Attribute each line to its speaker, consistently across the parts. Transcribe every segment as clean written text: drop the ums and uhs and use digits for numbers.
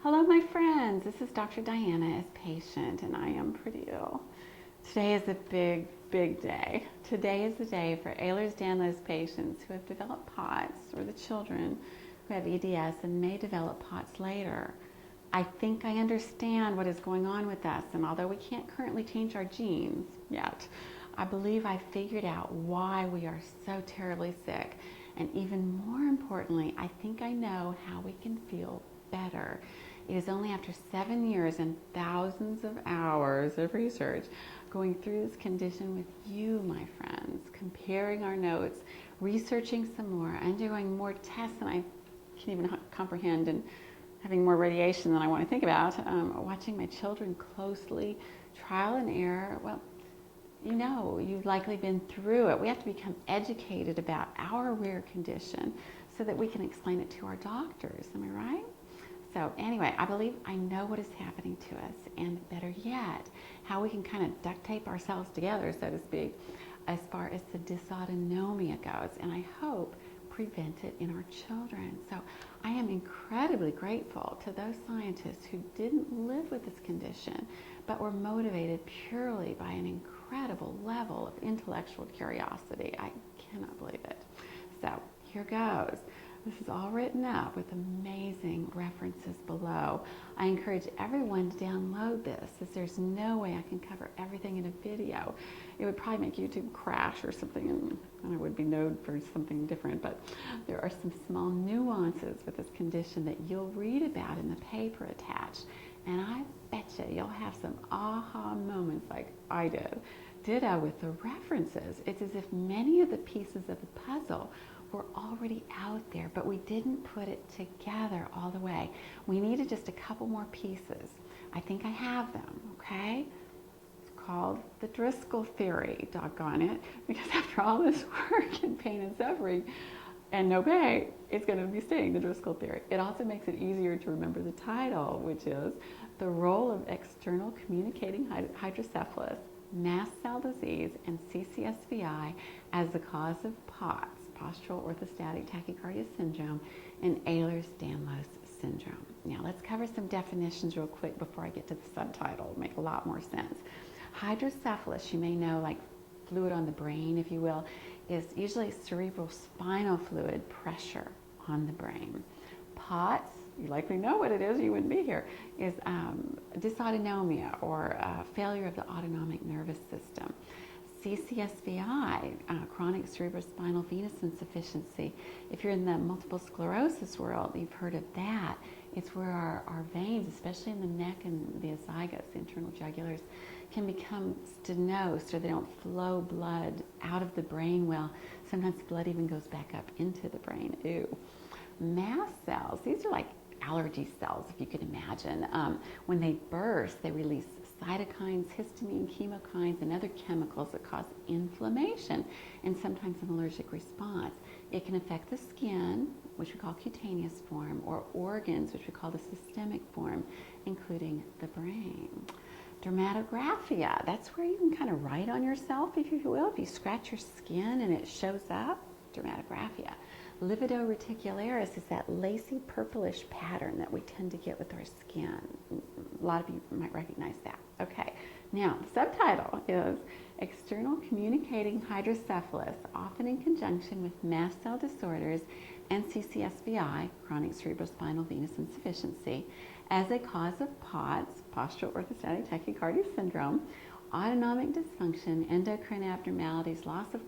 Speaker 1: Hello, my friends. This is Dr. Diana as patient, and I am pretty ill. Today is a big, big day. Today is the day for Ehlers-Danlos patients who have developed POTS, or the children who have EDS and may develop POTS later. I think I understand what is going on with us, and although we can't currently change our genes yet, I believe I figured out why we are so terribly sick. And even more importantly, I think I know how we can feel better. It is only after 7 years and thousands of hours of research going through this condition with you, my friends, comparing our notes, researching some more, undergoing more tests than I can even comprehend, and having more radiation than I want to think about, watching my children closely, trial and error. Well, you know, you've likely been through it. We have to become educated about our rare condition so that we can explain it to our doctors. Am I right? So anyway, I believe I know what is happening to us, and better yet, how we can kind of duct tape ourselves together, so to speak, as far as the dysautonomia goes, and I hope prevent it in our children. So I am incredibly grateful to those scientists who didn't live with this condition, but were motivated purely by an incredible level of intellectual curiosity. I cannot believe it. So here goes. This is all written up with amazing references below. I encourage everyone to download this, as there's no way I can cover everything in a video. It would probably make YouTube crash or something, and I would be known for something different, but there are some small nuances with this condition that you'll read about in the paper attached, and I betcha you'll have some aha moments like I did. Ditto with the references. It's as if many of the pieces of the puzzle were already out there, but we didn't put it together all the way. We needed just a couple more pieces. I think I have them, okay? It's called the Driscoll Theory, doggone it, because after all this work and pain and suffering and no pay, it's going to be staying the Driscoll Theory. It also makes it easier to remember the title, which is The Role of External Communicating Hydrocephalus, Mast Cell Disease, and CCSVI as the cause of POTS, Postural orthostatic tachycardia syndrome, and Ehlers-Danlos syndrome. Now let's cover some definitions real quick before I get to the subtitle. It'll make a lot more sense. Hydrocephalus, you may know, like fluid on the brain, if you will, is usually cerebrospinal fluid pressure on the brain. POTS, you likely know what it is, you wouldn't be here, is dysautonomia, or failure of the autonomic nervous system. CCSVI, chronic cerebrospinal venous insufficiency. If you're in the multiple sclerosis world, you've heard of that. It's where our veins, especially in the neck and the esophagus, the internal jugulars, can become stenosed, or they don't flow blood out of the brain well. Sometimes blood even goes back up into the brain. Ew. Mast cells, these are like allergy cells, if you can imagine. When they burst, they release cytokines, histamine, chemokines, and other chemicals that cause inflammation and sometimes an allergic response. It can affect the skin, which we call cutaneous form, or organs, which we call the systemic form, including the brain. Dermatographia, that's where you can kind of write on yourself, if you will. If you scratch your skin and it shows up, dermatographia. Lividoreticularis is that lacy purplish pattern that we tend to get with our skin. A lot of you might recognize that. Okay, now the subtitle is External Communicating Hydrocephalus, often in conjunction with mast cell disorders and CCSVI, chronic cerebrospinal venous insufficiency, as a cause of POTS, postural orthostatic tachycardia syndrome, autonomic dysfunction, endocrine abnormalities, loss of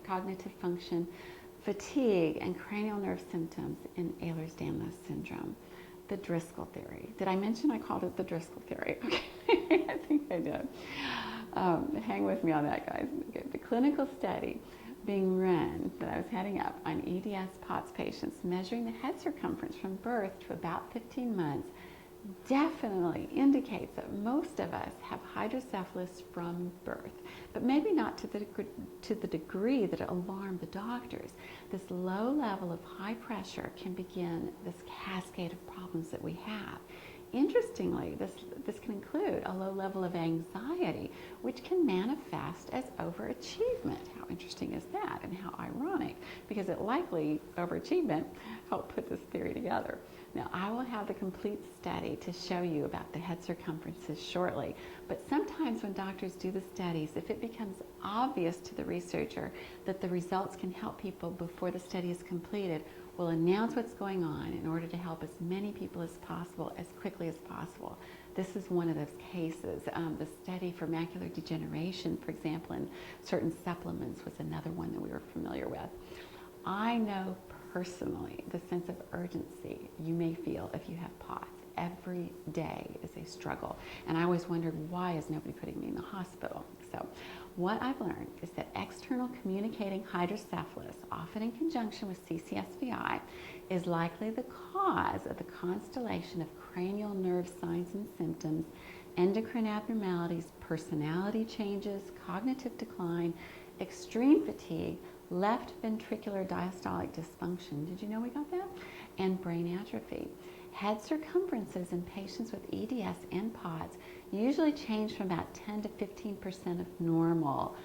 Speaker 1: cognitive function, fatigue, and cranial nerve symptoms in Ehlers-Danlos syndrome. The Driscoll Theory. Did I mention I called it the Driscoll Theory? Okay, I think I did. Hang with me on that, guys. Okay. The clinical study being run that I was heading up on EDS POTS patients, measuring the head circumference from birth to about 15 months, definitely indicates that most of us have hydrocephalus from birth, but maybe not to the degree that it alarmed the doctors. This low level of high pressure can begin this cascade of problems that we have. interestingly, this can include a low level of anxiety, which can manifest as overachievement. How interesting is that, and how ironic, because it likely, overachievement, helped put this theory together. Now, I will have the complete study to show you about the head circumferences shortly, but sometimes when doctors do the studies, if it becomes obvious to the researcher that the results can help people before the study is completed, we'll announce what's going on in order to help as many people as possible, as quickly as possible. This is one of those cases. The study for macular degeneration, for example, in certain supplements was another one that we were familiar with. I know personally the sense of urgency you may feel if you have POTS. Every day is a struggle. And I always wondered, why is nobody putting me in the hospital? So what I've learned is that external communicating hydrocephalus, often in conjunction with CCSVI, is likely the cause of the constellation of cranial nerve signs and symptoms, endocrine abnormalities, personality changes, cognitive decline, extreme fatigue, left ventricular diastolic dysfunction, did you know we got that? And brain atrophy. Head circumferences in patients with EDS and POTS usually change from about 10 to 15% of normal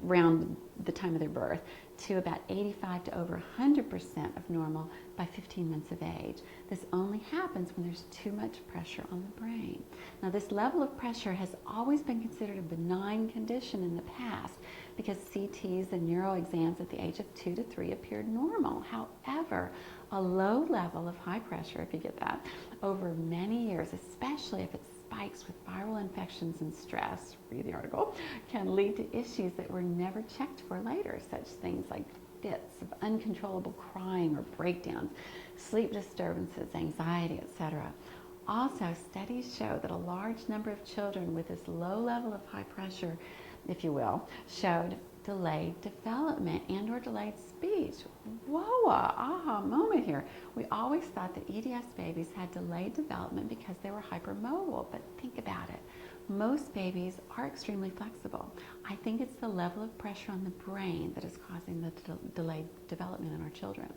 Speaker 1: around the time of their birth to about 85 to over 100% of normal by 15 months of age. This only happens when there's too much pressure on the brain. Now, this level of pressure has always been considered a benign condition in the past because CTs and neuro exams at the age of 2 to 3 appeared normal. However, a low level of high pressure, if you get that, over many years, especially if it spikes with viral infections and stress, read the article, can lead to issues that were never checked for later, such things like fits of uncontrollable crying or breakdowns, sleep disturbances, anxiety, etc. Also, studies show that a large number of children with this low level of high pressure, if you will, showed delayed development and or delayed speech. Whoa, aha moment here. We always thought that EDS babies had delayed development because they were hypermobile, but think about it. Most babies are extremely flexible. I think it's the level of pressure on the brain that is causing the delayed development in our children.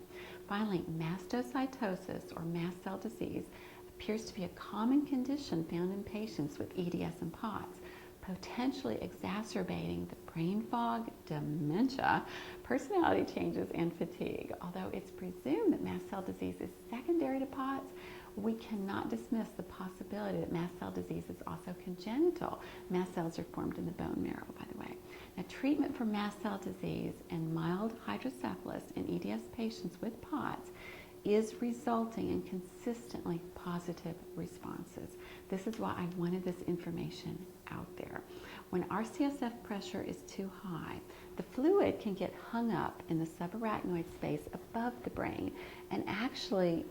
Speaker 1: Finally, mastocytosis, or mast cell disease, appears to be a common condition found in patients with EDS and POTS, potentially exacerbating the brain fog, dementia, personality changes, and fatigue. Although it's presumed that mast cell disease is secondary to POTS, we cannot dismiss the possibility that mast cell disease is also congenital. Mast cells are formed in the bone marrow, by the way. Now, treatment for mast cell disease and mild hydrocephalus in EDS patients with POTS is resulting in consistently positive responses. This is why I wanted this information out there. When our CSF pressure is too high, the fluid can get hung up in the subarachnoid space above the brain and actually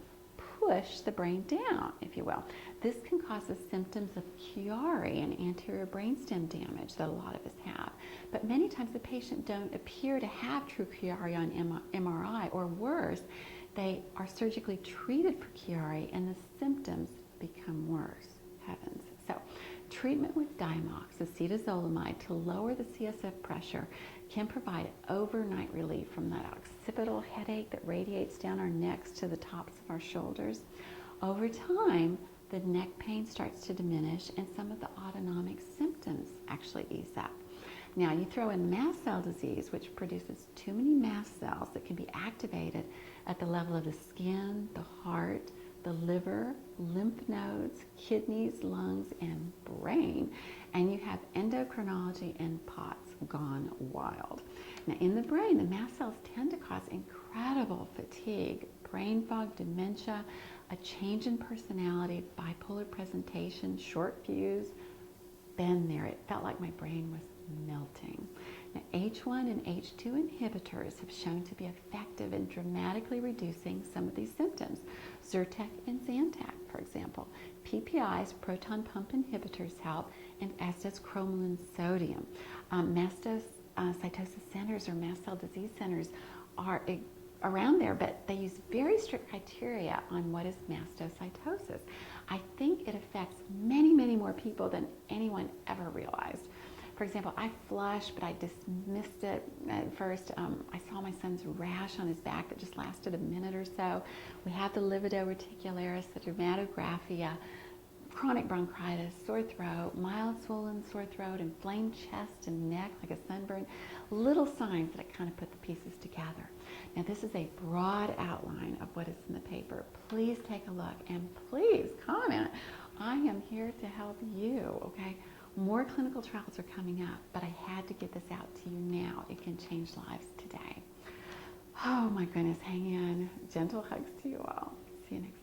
Speaker 1: push the brain down, if you will. This can cause the symptoms of Chiari and anterior brainstem damage that a lot of us have. But many times the patient don't appear to have true Chiari on MRI, or worse, they are surgically treated for Chiari and the symptoms become worse. Heavens. So, treatment with Diamox, acetazolamide, to lower the CSF pressure can provide overnight relief from that occipital headache that radiates down our necks to the tops of our shoulders. Over time, the neck pain starts to diminish and some of the autonomic symptoms actually ease up. Now, you throw in mast cell disease, which produces too many mast cells that can be activated at the level of the skin, the heart, the liver, lymph nodes, kidneys, lungs, and brain, and you have endocrinology and POTS gone wild. Now, in the brain, the mast cells tend to cause incredible fatigue, brain fog, dementia, a change in personality, bipolar presentation, short fuse. Been there. It felt like my brain was melting. Now, H1 and H2 inhibitors have shown to be effective in dramatically reducing some of these symptoms. Zyrtec and Zantac, for example. PPI's, proton pump inhibitors, help, and as does cromolyn sodium. Mastocytosis centers, or mast cell disease centers, are around there, but they use very strict criteria on what is mastocytosis. I think it affects many, many more people than anyone ever realized. For example, I flushed, but I dismissed it at first. I saw my son's rash on his back that just lasted a minute or so. We had the livedo reticularis, the dermatographia. chronic bronchitis, sore throat, mild swollen sore throat, inflamed chest and neck like a sunburn, little signs that I kind of put the pieces together. Now this is a broad outline of what is in the paper. Please take a look and please comment. I am here to help you, okay? More clinical trials are coming up, but I had to get this out to you now. It can change lives today. Oh my goodness, hang in. Gentle hugs to you all. See you next time.